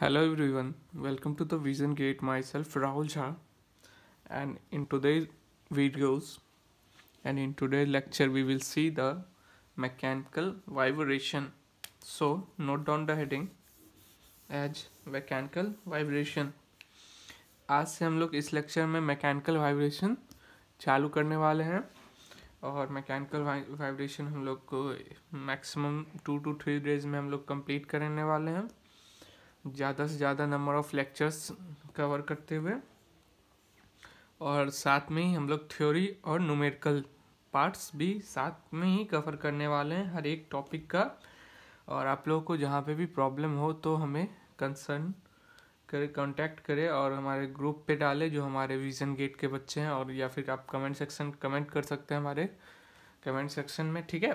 Hello everyone, welcome to the Vision Gate. Myself Rahul Jha, and in today's videos and in today's lecture we will see the mechanical vibration. So note down the heading as mechanical vibration. आज से हम लोग इस lecture में mechanical vibration चालू करने वाले हैं और मैकेनिकल वाइब्रेशन हम लोग को मैक्सिमम 2 to 3 डेज में हम लोग कंप्लीट करने वाले हैं, ज़्यादा से ज़्यादा नंबर ऑफ़ लेक्चर्स कवर करते हुए, और साथ में ही हम लोग थ्योरी और न्यूमेरिकल पार्ट्स भी साथ में ही कवर करने वाले हैं हर एक टॉपिक का। और आप लोगों को जहाँ पे भी प्रॉब्लम हो तो हमें कंसर्न करे, कांटेक्ट करें और हमारे ग्रुप पे डालें जो हमारे विजन गेट के बच्चे हैं, और या फिर आप कमेंट कर सकते हैं हमारे कमेंट सेक्शन में, ठीक है।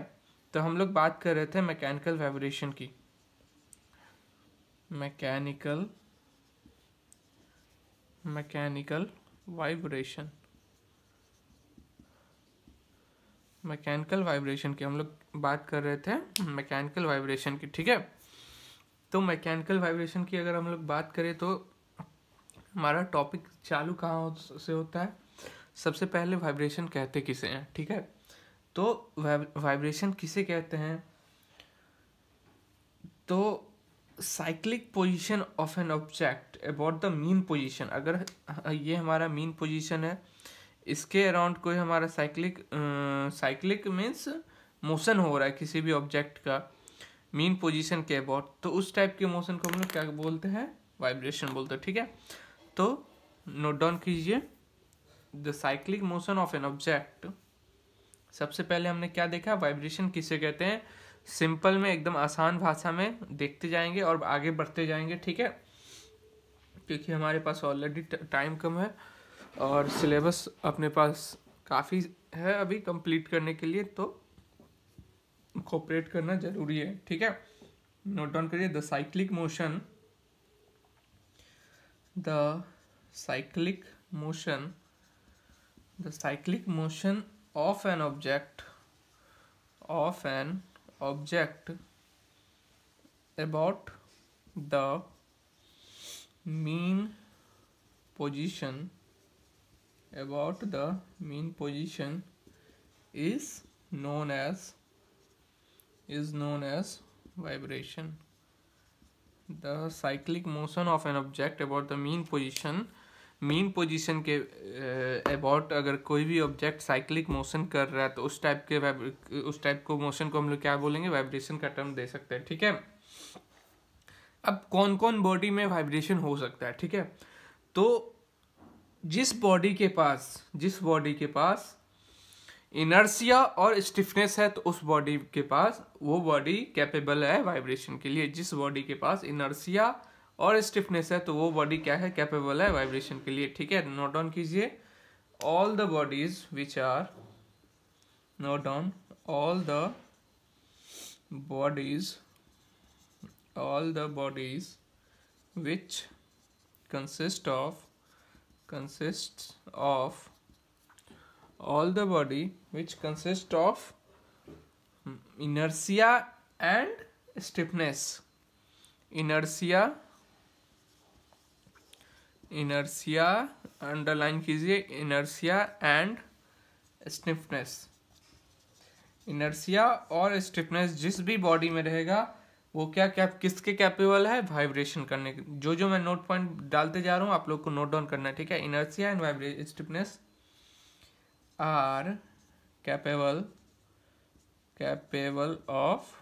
तो हम लोग बात कर रहे थे मैकेनिकल वाइब्रेशन की। मैकेनिकल वाइब्रेशन की हम लोग बात कर रहे थे, मैकेनिकल वाइब्रेशन की, ठीक है। तो मैकेनिकल वाइब्रेशन की अगर हम लोग बात करें तो हमारा टॉपिक चालू कहाँ से होता है। सबसे पहले वाइब्रेशन कहते किसे हैं, ठीक है। तो वाइब्रेशन किसे कहते हैं, तो cyclic position of an object about the mean position. अगर ये हमारा मीन पोजीशन है, इसके अराउंड कोई हमारा साइक्लिक मीन्स मोशन हो रहा है किसी भी ऑब्जेक्ट का मीन पोजीशन के अबाउट, तो उस टाइप के मोशन को हम लोग क्या बोलते हैं, वाइब्रेशन बोलते हैं, ठीक है। तो नोट डाउन कीजिए, the cyclic motion of an object. सबसे पहले हमने क्या देखा, वाइब्रेशन किसे कहते हैं। सिंपल में एकदम आसान भाषा में देखते जाएंगे और आगे बढ़ते जाएंगे, ठीक है, क्योंकि हमारे पास ऑलरेडी टाइम कम है और सिलेबस अपने पास काफ़ी है अभी कंप्लीट करने के लिए, तो कोऑपरेट करना जरूरी है, ठीक है। नोट डाउन करिए, the cyclic motion of an object about the mean position is known as vibration. The cyclic motion of an object about the mean position के अबाउट अगर कोई भी ऑब्जेक्ट साइक्लिक मोशन कर रहा है तो उस टाइप को मोशन को हम लोग क्या बोलेंगे, वाइब्रेशन का टर्म दे सकते हैं, ठीक है। अब कौन कौन बॉडी में वाइब्रेशन हो सकता है, ठीक है। तो जिस बॉडी के पास इनर्शिया और स्टिफनेस है तो उस बॉडी के पास वो बॉडी कैपेबल है वाइब्रेशन के लिए। जिस बॉडी के पास इनर्शिया और स्टिफनेस है तो वो बॉडी क्या है, कैपेबल है वाइब्रेशन के लिए, ठीक है। नोट डाउन कीजिए, all the bodies which consists of inertia and stiffness. Inertia underline कीजिए, इनर्शिया एंड स्टिफनेस। इनर्शिया और स्टिफनेस जिस भी बॉडी में रहेगा वो किसके कैपेबल है, वाइब्रेशन करने के। जो मैं नोट पॉइंट डालते जा रहा हूँ आप लोग को नोट डाउन करना है, ठीक है। Inertia and stiffness are capable of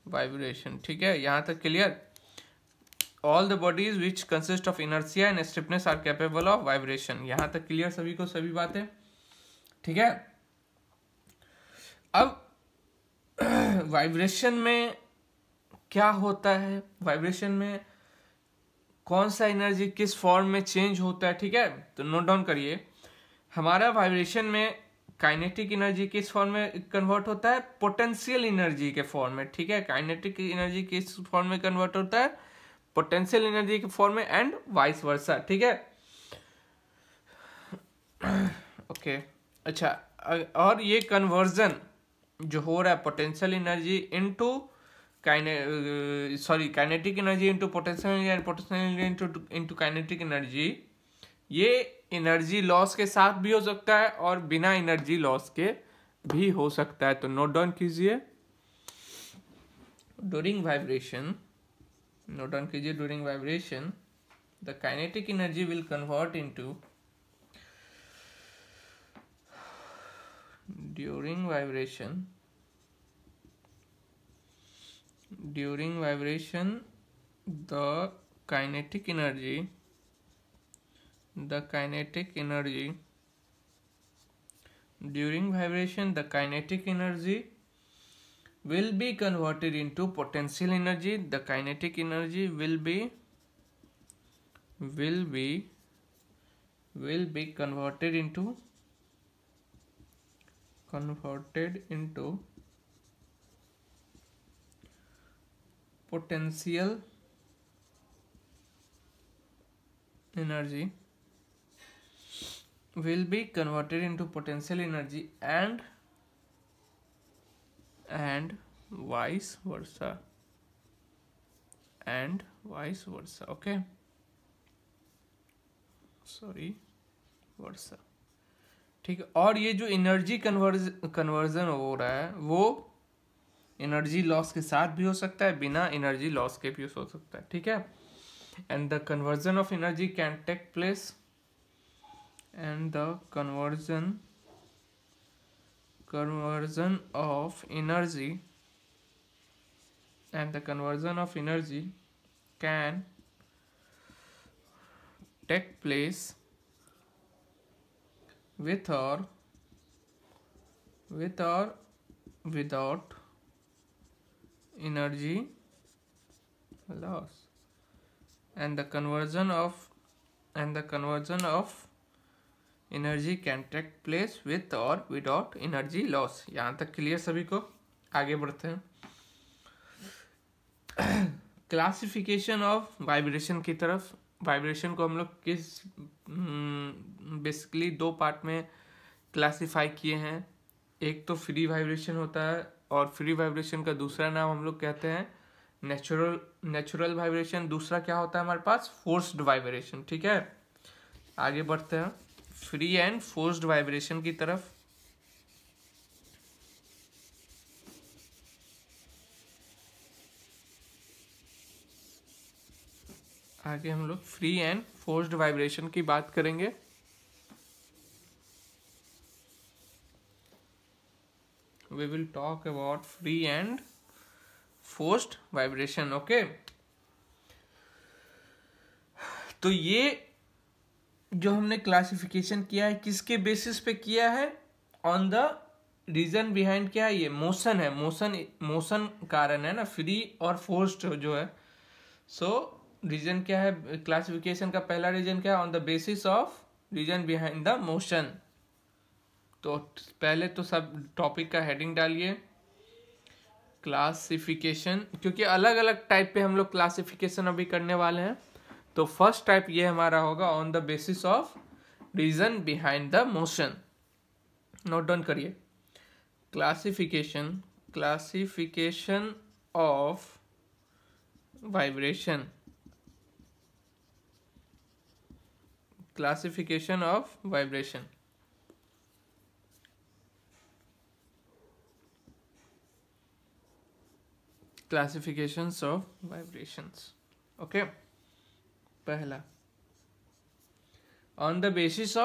vibration, ठीक है। यहाँ तक clear. All the bodies which consist of inertia and stiffness are capable of vibration. यहाँ तक क्लियर सभी को, सभी बातें, ठीक है। अब वाइब्रेशन में क्या होता है, वाइब्रेशन में कौन सा एनर्जी किस फॉर्म में चेंज होता है, ठीक है। तो नोट डाउन करिए, हमारा वाइब्रेशन में काइनेटिक एनर्जी किस फॉर्म में कन्वर्ट होता है, पोटेंशियल एनर्जी के फॉर्म में, ठीक है। काइनेटिक एनर्जी किस फॉर्म में कन्वर्ट होता है, पोटेंशियल एनर्जी के फॉर्म में, एंड वाइस वर्सा, ठीक है। ओके, अच्छा, और ये कन्वर्जन जो हो रहा है potential energy into kinetic energy into potential energy and potential energy into kinetic energy, ये एनर्जी लॉस के साथ भी हो सकता है और बिना एनर्जी लॉस के भी हो सकता है। तो नोट डाउन कीजिए, ड्यूरिंग वाइब्रेशन, नोट डाउन कीजिए, during vibration the kinetic energy will convert into, during vibration the kinetic energy during vibration the kinetic energy will be converted into potential energy. The kinetic energy will be converted into potential energy, will be converted into potential energy and vice versa, okay, वर्सा, ठीक है। और ये जो energy conversion हो रहा है वो energy loss के साथ भी हो सकता है, बिना एनर्जी लॉस के भी हो सकता है, ठीक है। And the conversion of energy can take place, and the conversion of energy can take place with or without energy loss, and the conversion of energy can take place with और without energy loss. यहाँ तक clear सभी को? आगे बढ़ते हैं classification of vibration की तरफ। वाइब्रेशन को हम लोग किस बेसिकली दो पार्ट में क्लासिफाई किए हैं। एक तो फ्री वाइब्रेशन होता है और फ्री वाइब्रेशन का दूसरा नाम हम लोग कहते हैं नेचुरल वाइब्रेशन। दूसरा क्या होता है हमारे पास? फोर्स्ड वाइब्रेशन, ठीक है। आगे बढ़ते हैं फ्री एंड फोर्स्ड वाइब्रेशन की तरफ। आगे हम लोग फ्री एंड फोर्स्ड वाइब्रेशन की बात करेंगे। We will talk about free and forced vibration, okay? तो ये जो हमने क्लासिफिकेशन किया है किसके बेसिस पे किया है? ऑन द रीजन बिहाइंड क्या है? ये मोशन है, मोशन कारण है ना, फ्री और फोर्स्ड जो है। सो रीजन क्या है? क्लासिफिकेशन का पहला रीजन क्या है? On the basis of reason behind the motion. तो पहले तो सब टॉपिक का हेडिंग डालिए क्लासिफिकेशन, क्योंकि अलग अलग टाइप पे हम लोग क्लासिफिकेशन अभी करने वाले हैं। तो फर्स्ट टाइप ये हमारा होगा on the basis of reason behind the motion. Note down करिए classification of vibration, classification of vibration. Classifications of vibrations, okay. पहला on the basis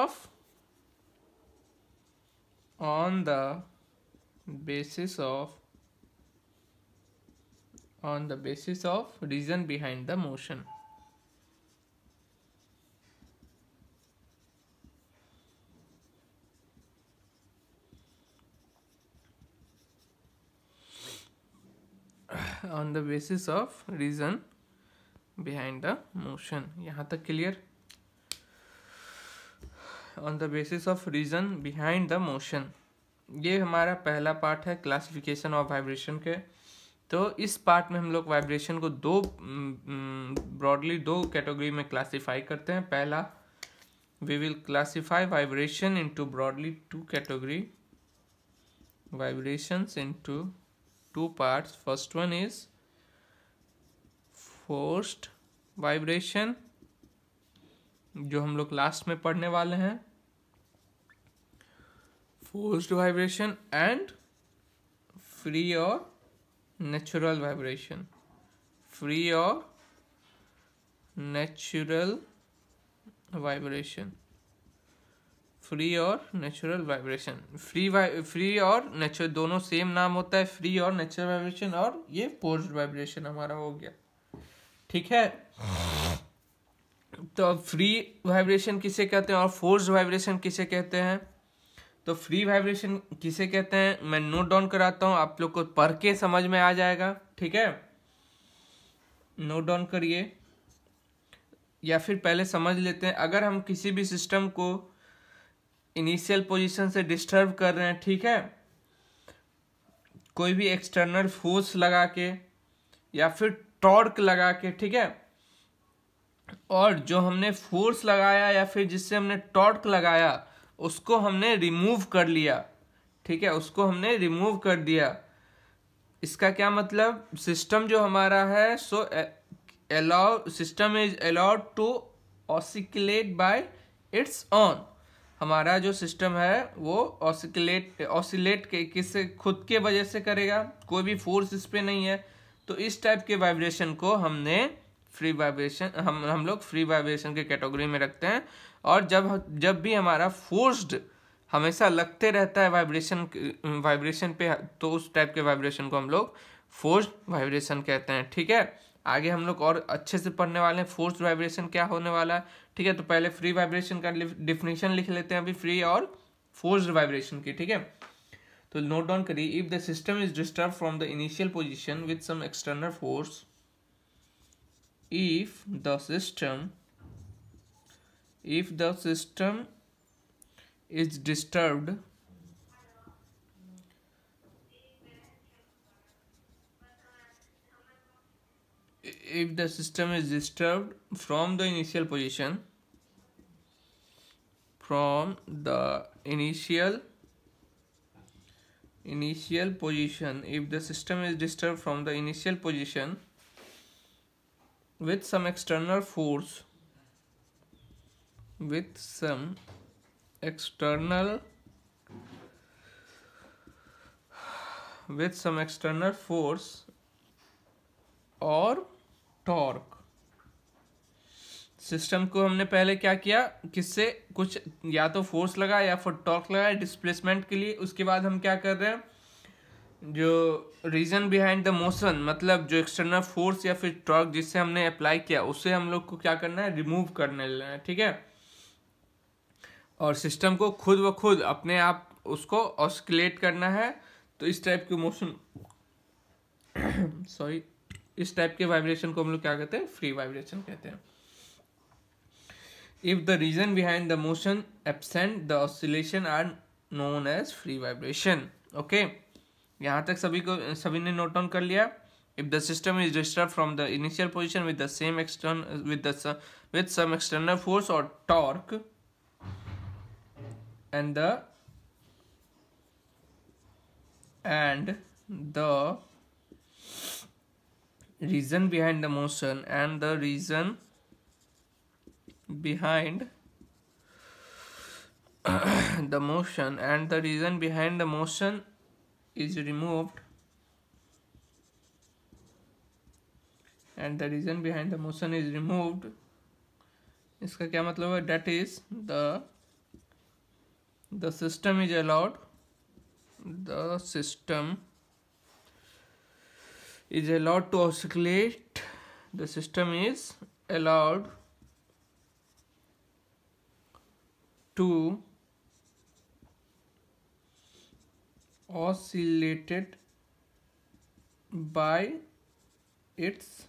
of reason behind the motion. On the basis of reason behind the motion. यहाँ तक clear? On the basis of reason behind the motion, ये हमारा पहला part है classification of vibration के। तो इस पार्ट में हम लोग वाइब्रेशन को ब्रॉडली दो कैटेगरी में क्लासिफाई करते हैं। पहला, we will classify vibration into broadly two category, vibrations into two parts. First one is forced vibration जो हम लोग लास्ट में पढ़ने वाले हैं, फोर्स्ड वाइब्रेशन एंड फ्री और नेचुरल वाइब्रेशन, फ्री और नेचुरल वाइब्रेशन, फ्री और नेचुरल वाइब्रेशन। फ्री और नेचुरल दोनों सेम नाम होता है, फ्री और नेचुरल वाइब्रेशन, और ये फोर्स्ड वाइब्रेशन हमारा हो गया। ठीक है, तो अब फ्री वाइब्रेशन किसे कहते हैं और फोर्स्ड वाइब्रेशन किसे कहते हैं? तो फ्री वाइब्रेशन किसे कहते हैं मैं नोट डाउन कराता हूं, आप लोग को पढ़ के समझ में आ जाएगा। ठीक है, नोट डाउन करिए या फिर पहले समझ लेते हैं। अगर हम किसी भी सिस्टम को इनिशियल पोजीशन से डिस्टर्ब कर रहे हैं, ठीक है, कोई भी एक्सटर्नल फोर्स लगा के या फिर टॉर्क लगा के, ठीक है, और जो हमने फोर्स लगाया या फिर जिससे हमने टॉर्क लगाया उसको हमने रिमूव कर लिया, ठीक है, उसको हमने रिमूव कर दिया। इसका क्या मतलब, सिस्टम जो हमारा है system is allowed to oscillate by its own. हमारा जो सिस्टम है वो ऑसिलेट किससे, खुद के वजह से करेगा, कोई भी फोर्स इस पे नहीं है। तो इस टाइप के वाइब्रेशन को हमने फ्री वाइब्रेशन, हम लोग फ्री वाइब्रेशन के कैटेगरी में रखते हैं। और जब भी हमारा फोर्स्ड हमेशा लगते रहता है वाइब्रेशन पे, तो उस टाइप के वाइब्रेशन को हम लोग फोर्स्ड वाइब्रेशन कहते हैं। ठीक है, आगे हम लोग और अच्छे से पढ़ने वाले हैं फोर्स्ड वाइब्रेशन क्या होने वाला है। ठीक है, तो पहले फ्री वाइब्रेशन का डिफिनेशन लिख लेते हैं अभी, फ्री और फोर्स्ड वाइब्रेशन की। ठीक है, तो नोट डाउन करिए, if the system is disturb from the initial position with some external force, if the system is disturbed from the initial position, if the system is disturbed from the initial position with some external force, और torque. System को हमने पहले क्या किया, किससे कुछ या तो फोर्स लगा या फिर टॉर्क लगा डिस्प्लेसमेंट के लिए। उसके बाद हम क्या कर रहे हैं, जो रीजन बिहाइंड द मोशन, मतलब जो एक्सटर्नल फोर्स या फिर टॉर्क जिससे हमने अप्लाई किया उसे हम लोग को क्या करना है, रिमूव करने लेना है। ठीक है, और सिस्टम को खुद ब खुद अपने आप उसको ऑसिकुलेट करना है। तो इस टाइप के मोशन इस टाइप के वाइब्रेशन को हम लोग क्या कहते हैं, फ्री वाइब्रेशन कहते हैं। If the reason behind the motion absent the oscillation are known as free vibration. Okay, यहाँ तक सभी ने नोट डाउन कर लिया। If the system is disturb from the initial position with the same with some external force or torque, and the reason behind the motion is removed, इसका क्या मतलब है, that is the system is allowed to oscillate, the system is allowed to oscillated by its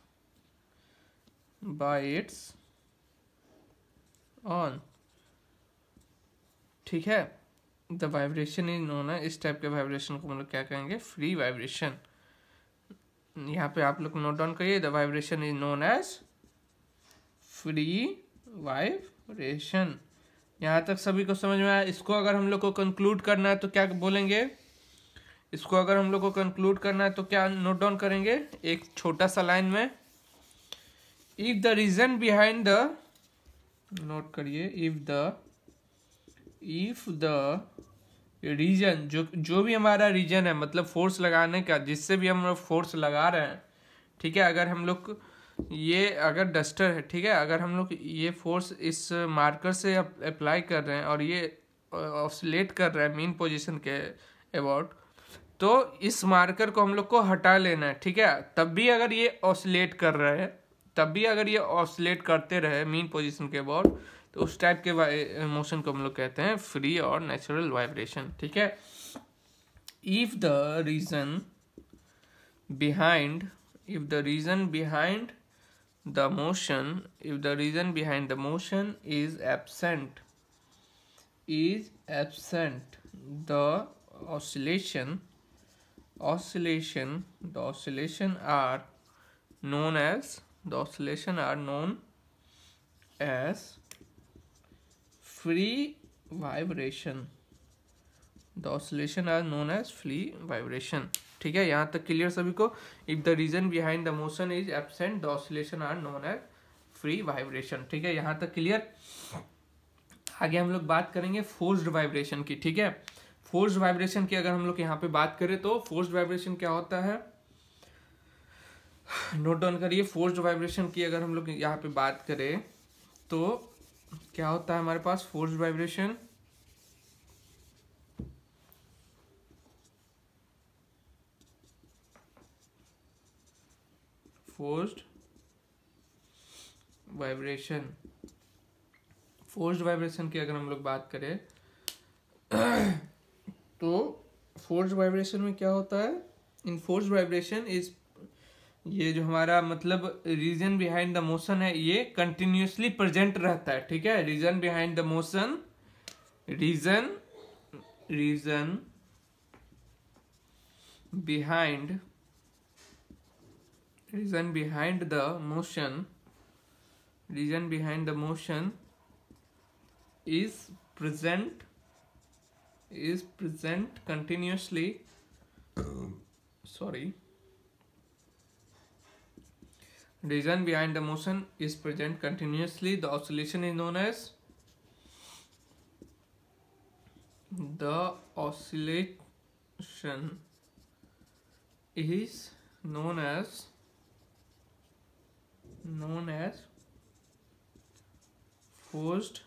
own। ठीक है, the vibration is known है, इस type के vibration को हम लोग क्या कहेंगे, फ्री वाइब्रेशन। यहाँ पे आप लोग नोट डाउन करिए, the vibration is known as free vibration. यहाँ तक सभी को समझ में आया। इसको अगर हम लोग को कंक्लूड करना है तो क्या बोलेंगे, इसको अगर हम लोग को कंक्लूड करना है तो क्या नोट डाउन करेंगे, एक छोटा सा लाइन में, if the reason behind the, note करिए, इफ द रीजन, जो भी हमारा रीजन है, मतलब फोर्स लगाने का, जिससे भी हम लोग फोर्स लगा रहे हैं, ठीक है, अगर हम लोग ये, अगर डस्टर है, ठीक है, अगर हम लोग ये फोर्स इस मार्कर से अप्लाई कर रहे हैं और ये ऑसिलेट कर रहा है मीन पोजीशन के अबाउट, तो इस मार्कर को हम लोग को हटा लेना है, ठीक है। तब भी अगर ये ऑसिलेट कर रहे हैं, तब भी अगर ये ऑसिलेट करते रहे मीन पोजीशन के अबाउट, तो उस टाइप के मोशन को हम लोग कहते हैं फ्री और नेचुरल वाइब्रेशन, ठीक है। If the reason behind the motion, if the reason behind the motion is absent, the oscillation are known as free vibration. The oscillation are known as free vibration. ठीक है, यहाँ तक clear सभी को? If the reason behind the motion is absent, the oscillation are known as free vibration. ठीक है, यहाँ तक क्लियर? आगे हम लोग बात करेंगे फोर्स्ड वाइब्रेशन की। ठीक है, फोर्स्ड वाइब्रेशन की अगर हम लोग यहाँ पे बात करें तो फोर्स्ड वाइब्रेशन क्या होता है, नोट डाउन करिए। फोर्स्ड वाइब्रेशन की अगर हम लोग यहाँ पे बात करें तो क्या होता है हमारे पास फोर्स्ड वाइब्रेशन, फोर्स्ड वाइब्रेशन की अगर हम लोग बात करें तो फोर्स्ड वाइब्रेशन में क्या होता है, इन फोर्स्ड वाइब्रेशन इज, ये जो हमारा मतलब रीजन बिहाइंड द मोशन है ये कंटिन्यूसली प्रेजेंट रहता है। ठीक है, reason behind the motion, reason behind the motion is present continuously reason behind the motion is present continuously. The oscillation is known as forced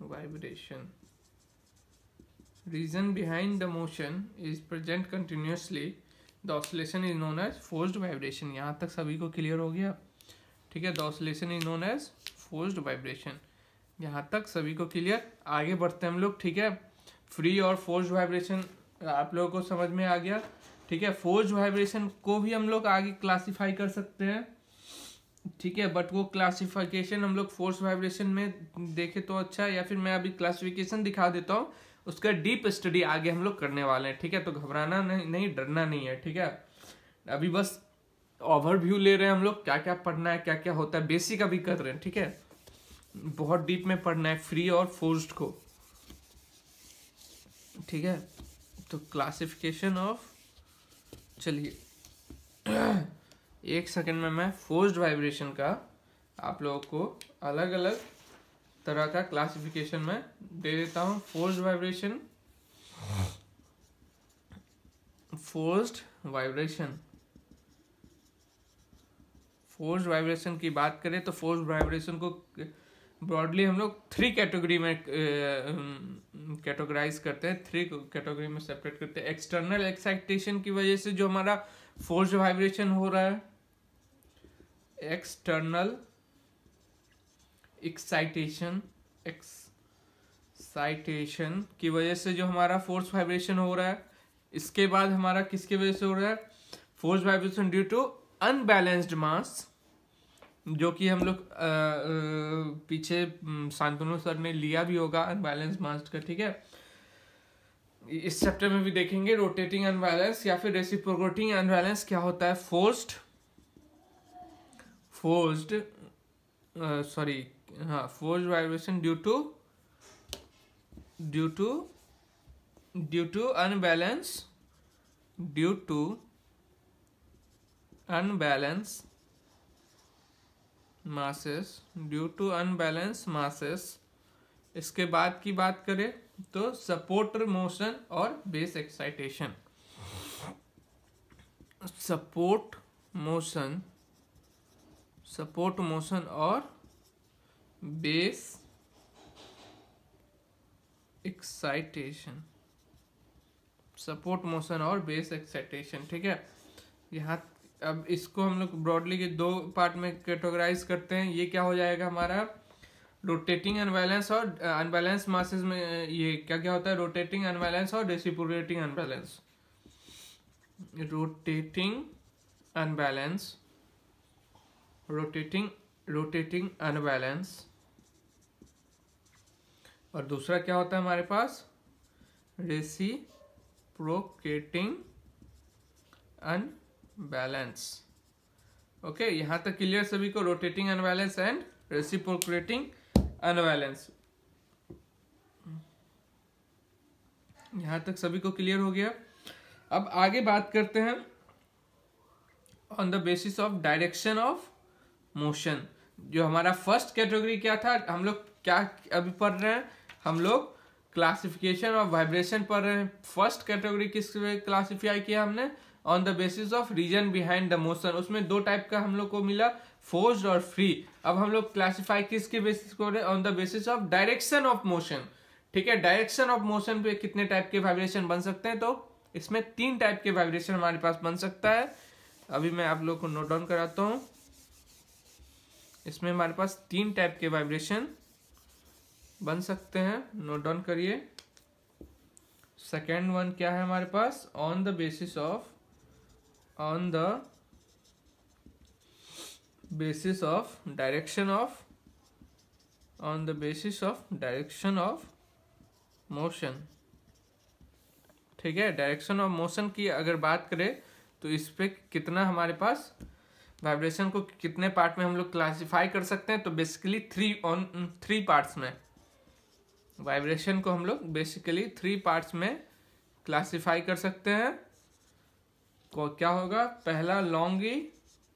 vibration. Reason behind the motion is present continuously. The oscillation is known as forced vibration. यहाँ तक सभी को clear हो गया? ठीक है, the oscillation is known as forced vibration. यहाँ तक सभी को क्लियर? आगे बढ़ते हैं हम लोग। ठीक है, फ्री और फोर्स्ड वाइब्रेशन आप लोगों को समझ में आ गया। ठीक है, फोर्स्ड वाइब्रेशन को भी हम लोग आगे क्लासिफाई कर सकते हैं। ठीक है, बट वो क्लासिफिकेशन हम लोग फोर्स वाइब्रेशन में देखे तो अच्छा है, या फिर मैं अभी क्लासिफिकेशन दिखा देता हूँ, उसका डीप स्टडी आगे हम लोग करने वाले हैं। ठीक है, तो घबराना नहीं, डरना नहीं है। ठीक है, अभी बस ओवरव्यू ले रहे हैं हम लोग, क्या क्या पढ़ना है, क्या क्या होता है, बेसिक अभी कर रहे हैं। ठीक है, बहुत डीप में पढ़ना है फ्री और फोर्स्ड को। ठीक है, तो क्लासिफिकेशन ऑफ, चलिए एक सेकंड में मैं फोर्स्ड वाइब्रेशन का आप लोगों को अलग अलग तरह का क्लासिफिकेशन में दे देता हूँ। फोर्स्ड वाइब्रेशन की बात करें तो फोर्स्ड वाइब्रेशन को ब्रॉडली हम लोग 3 कैटेगरी में कैटेगराइज करते हैं, 3 कैटेगरी में सेपरेट करते हैं। एक्सटर्नल एक्साइटेशन की वजह से जो हमारा फोर्स्ड वाइब्रेशन हो रहा है, एक्सटर्नल एक्साइटेशन की वजह से जो हमारा फोर्स वाइब्रेशन हो रहा है। इसके बाद हमारा किसकी वजह से हो रहा है, force vibration due to unbalanced mass, जो कि हम लोग पीछे शांतनु सर ने लिया भी होगा अनबैलेंस मास का। ठीक है, इस चैप्टर में भी देखेंगे रोटेटिंग अनबैलेंस या फिर रेसिप्रोकेटिंग अनबैलेंस क्या होता है। Forced vibration due to unbalance masses due to unbalanced masses। इसके बाद की बात करें तो सपोर्ट मोशन और बेस एक्साइटेशन। सपोर्ट मोशन और बेस एक्साइटेशन। सपोर्ट मोशन और बेस एक्साइटेशन, ठीक है। यहाँ अब इसको हम लोग ब्रॉडली के दो पार्ट में कैटेगराइज करते हैं। ये क्या हो जाएगा हमारा, रोटेटिंग अनबैलेंस और अनबैलेंस मासेस में ये क्या क्या होता है, रोटेटिंग अनबैलेंस और रेसिप्रोकेटिंग अनबैलेंस। रोटेटिंग अनबैलेंस और दूसरा क्या होता है हमारे पास, रेसिप्रोकेटिंग अनबैलेंस। ओके, यहां तक क्लियर सभी को, rotating unbalance and reciprocating unbalance. यहां तक सभी को क्लियर हो गया। अब आगे बात करते हैं on the basis of direction of motion. जो हमारा फर्स्ट कैटेगरी क्या था, हम लोग क्या अभी पढ़ रहे हैं, हम लोग क्लासिफिकेशन ऑफ वाइब्रेशन पढ़ रहे हैं। फर्स्ट कैटेगरी किस क्लासिफाई किया हमने, on the basis of reason behind the motion. उसमें दो टाइप का हम लोग को मिला, फोर्स्ड और फ्री। अब हम लोग क्लासिफाई किसके बेसिस को, on the basis of direction of motion, ठीक है। डायरेक्शन ऑफ मोशन पे कितने टाइप के वाइब्रेशन बन सकते हैं, तो इसमें 3 टाइप के वाइब्रेशन हमारे पास बन सकता है। अभी मैं आप लोग को नोट डाउन कराता हूं। इसमें हमारे पास 3 टाइप के वाइब्रेशन बन सकते हैं, नोट डाउन करिए। सेकेंड वन क्या है हमारे पास, on the basis of direction of motion, ठीक है। डायरेक्शन ऑफ मोशन की अगर बात करें तो इस पे कितना हमारे पास वाइब्रेशन को कितने पार्ट में हम लोग क्लासिफाई कर सकते हैं, तो बेसिकली 3 पार्ट्स में वाइब्रेशन को हम लोग बेसिकली 3 पार्ट्स में क्लासिफाई कर सकते हैं। को क्या होगा, पहला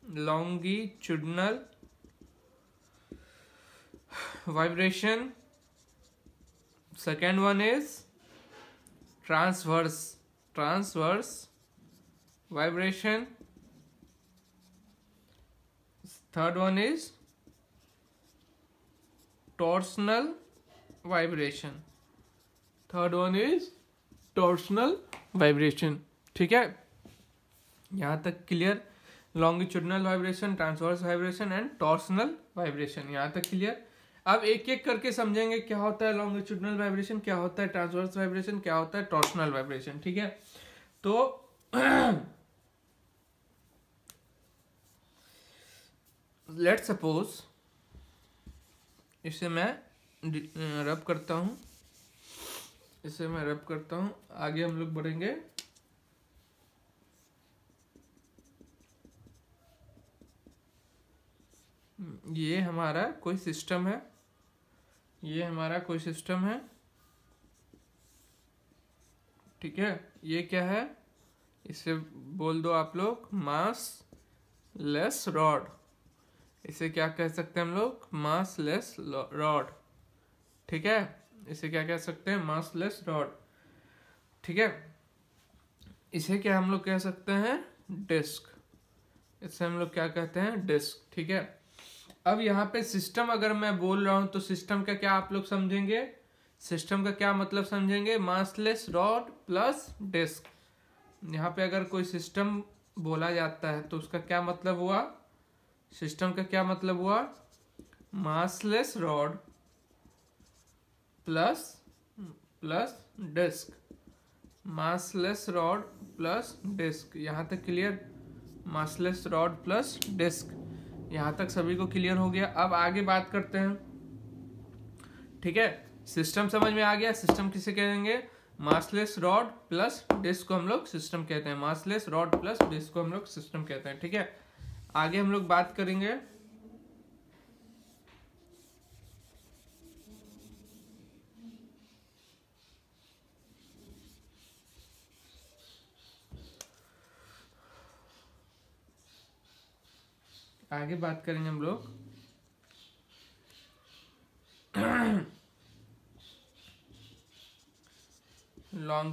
longitudinal vibration, second one is transverse vibration, third one is torsional vibration, ठीक है। यहां तक clear, longitudinal vibration, transverse vibration and torsional vibration, यहां तक क्लियर। अब एक एक करके समझेंगे क्या होता है लॉन्गिट्यूडनल वाइब्रेशन, क्या होता है ट्रांसवर्स वाइब्रेशन, क्या होता है टॉर्सनल वाइब्रेशन, ठीक है। तो लेट्स सपोज इसे मैं रब करता हूं, आगे हम लोग बढ़ेंगे। ये हमारा कोई सिस्टम है, ठीक है। ये क्या है, इसे बोल दो आप लोग मास लेस रॉड। इसे क्या कह सकते हैं हम लोग, मास लेस रॉड, ठीक है। इसे क्या कह सकते हैं, मास लेस रॉड, ठीक है। इसे क्या हम लोग कह सकते हैं, डिस्क। इसे हम लोग क्या कहते हैं, डिस्क, ठीक है। अब यहाँ पे सिस्टम अगर मैं बोल रहा हूं तो सिस्टम का क्या आप लोग समझेंगे, सिस्टम का क्या मतलब समझेंगे, मासलेस रॉड प्लस डिस्क। यहाँ पे अगर कोई सिस्टम बोला जाता है तो उसका क्या मतलब हुआ, सिस्टम का क्या मतलब हुआ, massless rod plus disc, massless rod plus disc. यहाँ तक clear, massless rod plus disc, यहाँ तक सभी को क्लियर हो गया। अब आगे बात करते हैं, ठीक है। सिस्टम समझ में आ गया, सिस्टम किसे कहेंगे, मासलेस रॉड प्लस डिस्क को हम लोग सिस्टम कहते हैं, मासलेस रॉड प्लस डिस्क को हम लोग सिस्टम कहते हैं, ठीक है। आगे हम लोग बात करेंगे हम लोग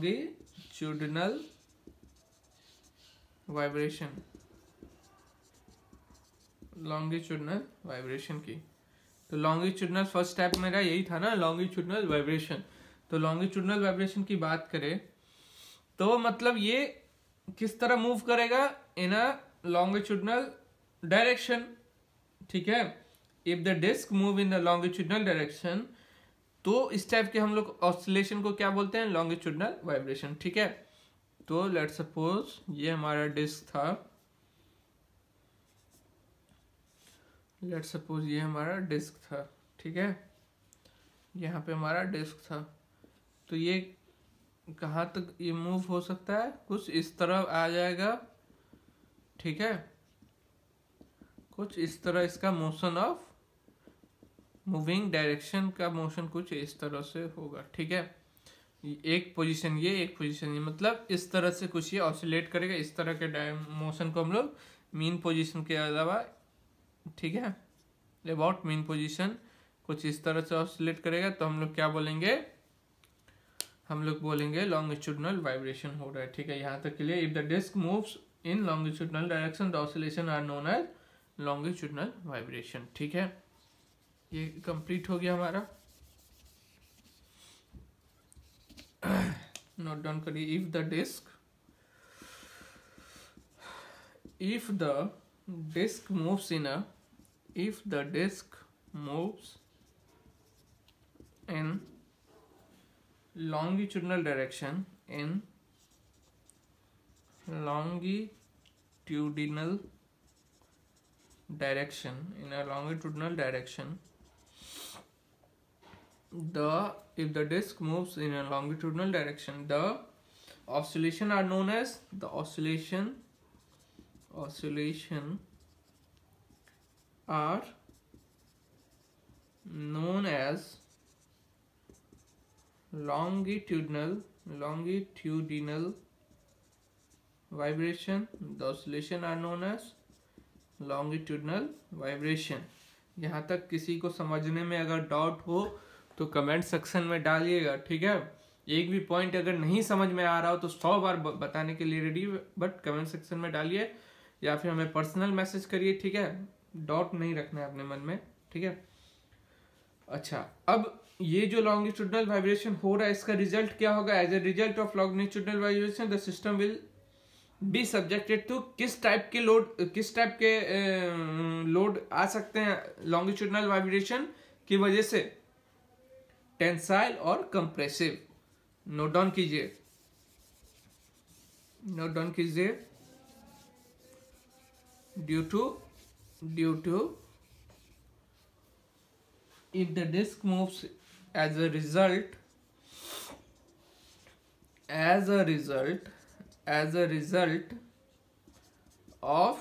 लॉन्गिट्यूडिनल वाइब्रेशन, लॉन्गिट्यूडिनल वाइब्रेशन की। तो लॉन्गिट्यूडिनल फर्स्ट स्टेप मेरा यही था ना, लॉन्गिट्यूडिनल वाइब्रेशन। तो लॉन्गिट्यूडिनल वाइब्रेशन की बात करें तो मतलब ये किस तरह मूव करेगा, इन अ लॉन्गिट्यूडिनल डायरेक्शन, ठीक है। If the disc move in the longitudinal direction, तो इस टाइप के हम लोग ऑसिलेशन को क्या बोलते हैं, लॉन्गिट्यूडिनल वाइब्रेशन, ठीक है। तो लेट्स सपोज ये हमारा डिस्क था, लेट्स सपोज ये हमारा डिस्क था, ठीक है, यहाँ पे हमारा डिस्क था। तो ये कहाँ तक ये मूव हो सकता है, कुछ इस तरह आ जाएगा, ठीक है, कुछ इस तरह इसका मोशन ऑफ मूविंग डायरेक्शन का मोशन कुछ इस तरह से होगा, ठीक है। एक पोजीशन ये, एक पोजीशन ये, मतलब इस तरह से कुछ ये ऑसिलेट करेगा, इस तरह के मोशन को हम लोग मीन पोजीशन के अलावा, ठीक है, अबाउट मीन पोजीशन कुछ इस तरह से ऑसिलेट करेगा, तो हम लोग क्या बोलेंगे, हम लोग बोलेंगे लॉन्गिट्यूडिनल वाइब्रेशन हो रहा है, ठीक है। यहाँ तक के लिए if the disc moves in longitudinal direction the oscillation are known as longitudinal vibration, ठीक है। ये कंप्लीट हो गया हमारा। नोट डाउन करिए, if the disc moves in a, if the disk moves in longitudinal direction, in longitudinal direction, in a longitudinal direction, if the disk moves in a longitudinal direction, the oscillation are known as, the oscillation are known as longitudinal vibration. The oscillation are known as longitudinal vibration. यहाँ तक किसी को समझने में अगर doubt हो तो comment section में डालिएगा, ठीक है। एक भी पॉइंट अगर नहीं समझ में आ रहा हो तो 100 बार बताने के लिए रेडी, बट कमेंट सेक्शन में डालिए या फिर हमें पर्सनल मैसेज करिए, ठीक है। डाउट नहीं रखना है अपने मन में, ठीक है। अच्छा, अब ये जो लॉन्गिट्यूडिनल वाइब्रेशन हो रहा है इसका रिजल्ट क्या होगा, as a result of longitudinal vibration the system will be subjected to, किस टाइप के लोड आ सकते हैं लॉन्गिट्यूडिनल वाइब्रेशन की वजह से, टेंसाइल और कंप्रेसिव। नोट डाउन कीजिए, नोट डाउन कीजिए, due to if the disk moves as a result of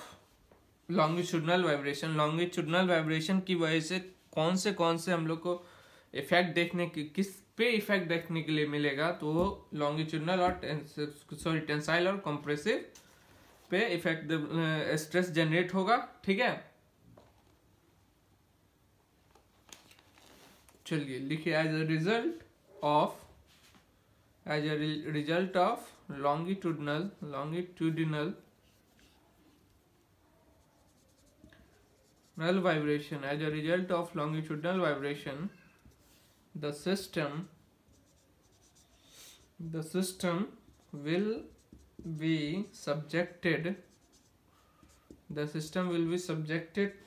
longitudinal vibration की वजह से कौन से हम लोग को इफेक्ट देखने की, किस पे इफेक्ट देखने के लिए मिलेगा, तो लॉन्गिट्यूडिनल और टेंसाइल और कंप्रेसिव पे इफेक्ट, स्ट्रेस जनरेट होगा, ठीक है। चलिए लिखिए, as a result of longitudinal vibration, as a result of longitudinal vibration, the system will be subjected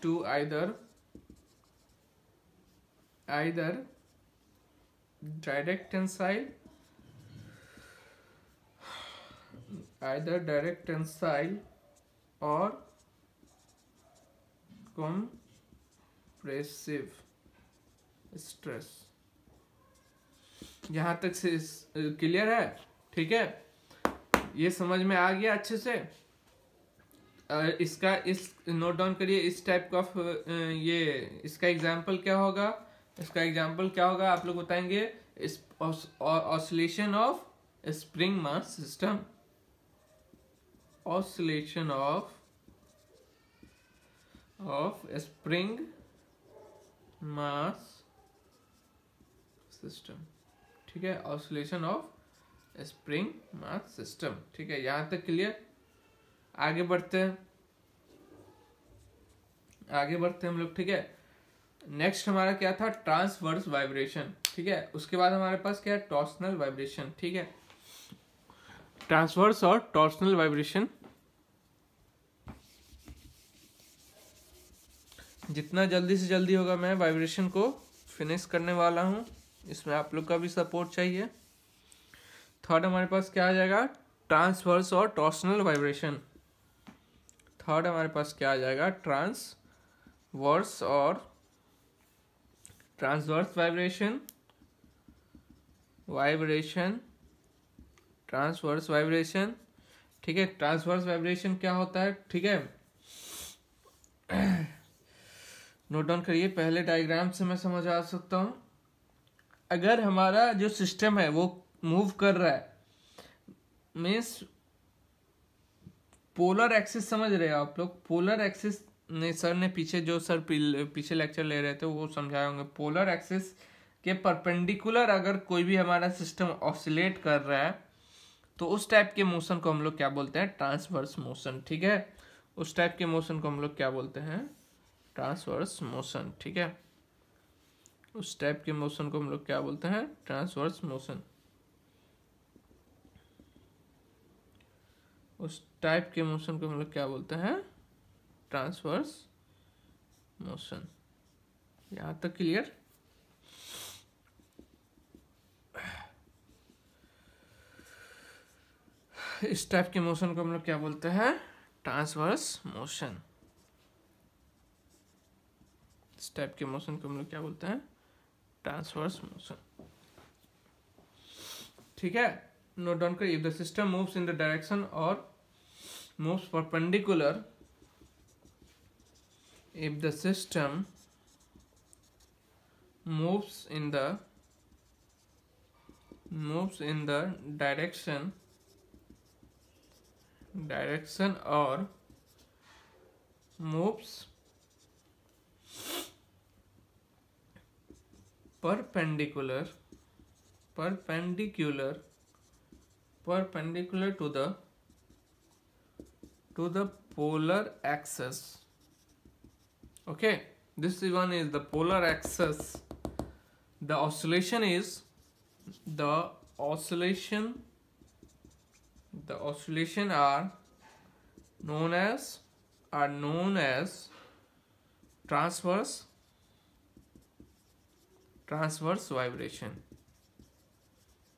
to either direct tensile or compressive stress। यहां तक से क्लियर है, ठीक है, ये समझ में आ गया अच्छे से। इसका नोट डाउन करिए, इस टाइप का ये इसका एग्जांपल क्या होगा, आप लोग बताएंगे, oscillation of spring mass system, oscillation of spring mass system, ठीक है, oscillation of spring mass system. ठीक है, यहां तक क्लियर। आगे बढ़ते हैं हम लोग। ठीक है, नेक्स्ट हमारा क्या था, ट्रांसवर्स वाइब्रेशन। ठीक है, उसके बाद हमारे पास क्या है, टॉर्सनल वाइब्रेशन। ठीक है, ट्रांसवर्स और टॉर्सनल वाइब्रेशन, जितना जल्दी से जल्दी होगा मैं वाइब्रेशन को फिनिश करने वाला हूं, इसमें आप लोग का भी सपोर्ट चाहिए। थर्ड हमारे पास क्या आ जाएगा, ट्रांसवर्स और टॉर्सनल वाइब्रेशन। थर्ड हमारे पास क्या आ जाएगा, ट्रांसवर्स और ट्रांसवर्स वाइब्रेशन, ट्रांसवर्स वाइब्रेशन। ठीक है, ट्रांसवर्स वाइब्रेशन क्या होता है, ठीक है, नोट डाउन करिए, पहले डायग्राम से मैं समझ आ सकता हूं। अगर हमारा जो सिस्टम है वो मूव कर रहा है, मीन्स पोलर एक्सिस, समझ रहे हैं आप लोग, पोलर एक्सिस ने सर ने पीछे जो सर पीछे लेक्चर ले रहे थे वो समझाए होंगे। पोलर एक्सिस के परपेंडिकुलर अगर कोई भी हमारा सिस्टम ऑसिलेट कर रहा है तो उस टाइप के मोशन को हम लोग क्या बोलते हैं, ट्रांसवर्स मोशन। ठीक है, उस टाइप के मोशन को हम लोग क्या बोलते हैं, ट्रांसवर्स मोशन। ठीक है, उस टाइप के मोशन को हम लोग क्या बोलते हैं, ट्रांसवर्स मोशन। उस टाइप के मोशन को हम लोग क्या बोलते हैं, ट्रांसवर्स मोशन। यहां तक क्लियर। इस टाइप के मोशन को हम लोग क्या बोलते हैं, ट्रांसवर्स मोशन। इस टाइप के मोशन को हम लोग क्या बोलते हैं, ट्रांसवर्स मोशन। ठीक है, नोट डाउन करिए, if the system moves in the direction और moves perpendicular, if the system moves in the direction or moves perpendicular to the polar axis. Okay, this one is the polar axis. The oscillation are known as transverse vibration.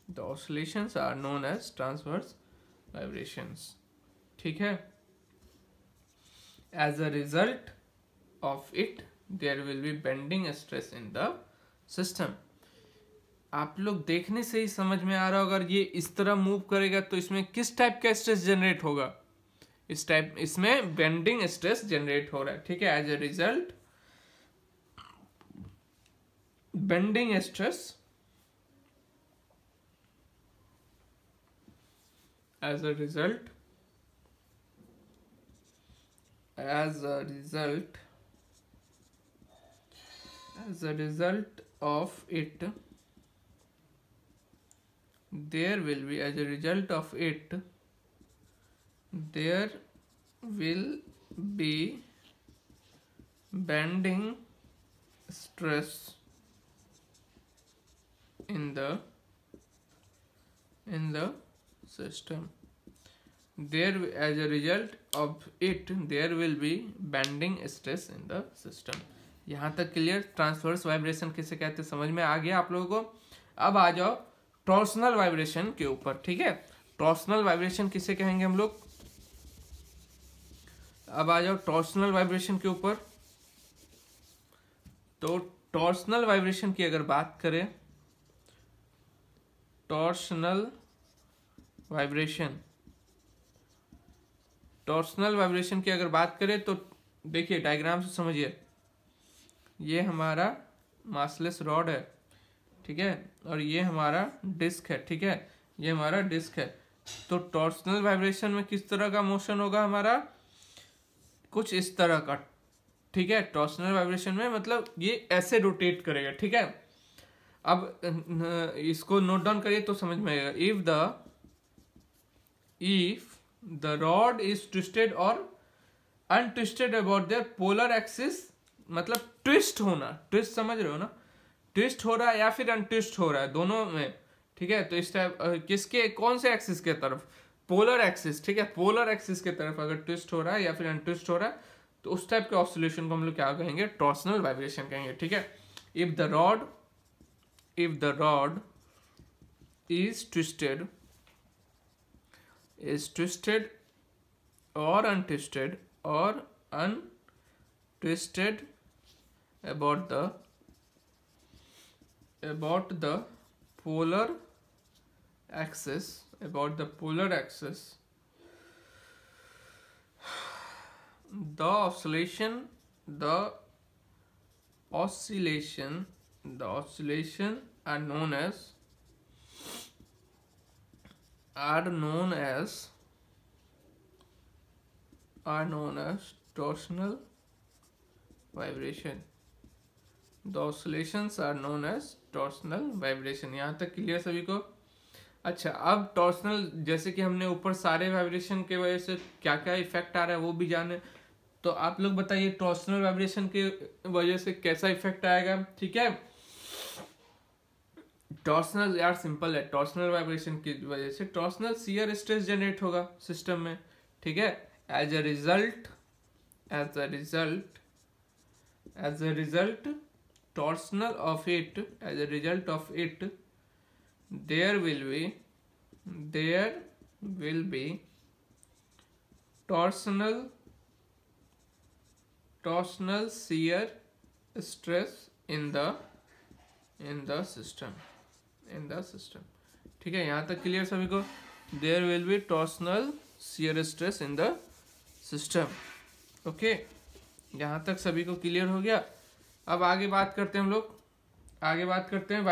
The oscillations are known as transverse vibrations. ठीक है, as a result of it there will be bending stress in the system. आप लोग देखने से ही समझ में आ रहा होगा, अगर ये इस तरह मूव करेगा तो इसमें किस टाइप का स्ट्रेस जनरेट होगा, इसमें बेंडिंग स्ट्रेस जनरेट हो रहा है। ठीक है, as a result bending stress, as a result of it there will be bending stress in the system. As a result of it there will be bending stress in the system. यहाँ तक clear. Transverse vibration किसे कहते हैं समझ में आ गया आप लोगों को। अब आ जाओ टॉर्सनल वाइब्रेशन के ऊपर। ठीक है, टॉर्सनल वाइब्रेशन किसे कहेंगे हम लोग, अब आ जाओ टॉर्सनल वाइब्रेशन के ऊपर। तो टॉर्सनल वाइब्रेशन की अगर बात करें, टॉर्सनल वाइब्रेशन की अगर बात करें तो देखिए डायग्राम से समझिए, ये हमारा मासलेस रॉड है, ठीक है, और ये हमारा डिस्क है। ठीक है, ये हमारा डिस्क है। तो टॉर्सनल वाइब्रेशन में किस तरह का मोशन होगा हमारा, कुछ इस तरह का। ठीक है, टॉर्सनल वाइब्रेशन में मतलब ये ऐसे रोटेट करेगा। ठीक है, अब इसको नोट डाउन करिए तो समझ में आएगा। If the if the rod is twisted और untwisted about their polar axis, मतलब ट्विस्ट होना, ट्विस्ट समझ रहे हो ना, ट्विस्ट हो रहा है या फिर अनट्विस्ट हो रहा है, दोनों में, ठीक है। तो इस टाइप किसके, कौन से एक्सिस के तरफ, पोलर एक्सिस, ठीक है, पोलर एक्सिस के तरफ अगर ट्विस्ट हो रहा है या फिर अनट्विस्ट हो रहा है, तो उस टाइप के ऑसिलेशन को हम लोग क्या कहेंगे, टॉर्सनल वाइब्रेशन कहेंगे, ठीक है। If the rod is twisted or untwisted about the polar axis, the oscillation are known as torsional vibration. The oscillations are known as torsional vibration. यहाँ तक क्लियर सभी को? अच्छा, अब टॉर्सनल, जैसे कि हमने ऊपर सारे वाइब्रेशन के वजह से क्या क्या इफेक्ट आ रहा है वो भी जाने, तो आप लोग बताइए टॉर्सनल वाइब्रेशन के वजह से कैसा इफेक्ट आएगा, ठीक है। टॉर्सनल यार सिंपल है, टॉर्सनल वाइब्रेशन की वजह से टॉर्सनल शियर स्ट्रेस जनरेट होगा सिस्टम में, ठीक है। As a result torsional of it, as a result of it there will be torsional shear stress in the system, ठीक है। यहाँ तक क्लियर सभी को? there will be torsional shear stress in the system, okay. यहाँ तक सभी को क्लियर हो गया? अब आगे बात करते हैं हम लोग, आगे बात करते हैं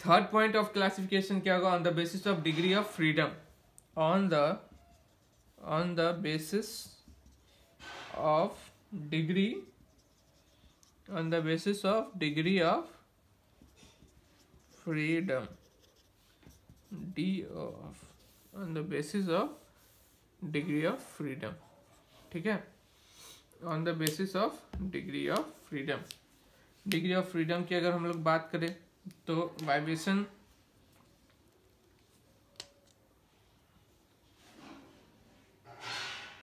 थर्ड पॉइंट ऑफ क्लासिफिकेशन क्या होगा? On the basis of degree of freedom, on the basis of degree of freedom, on the basis of degree of freedom, ठीक है। On the basis of degree of freedom की अगर हम लोग बात करें तो वाइब्रेशन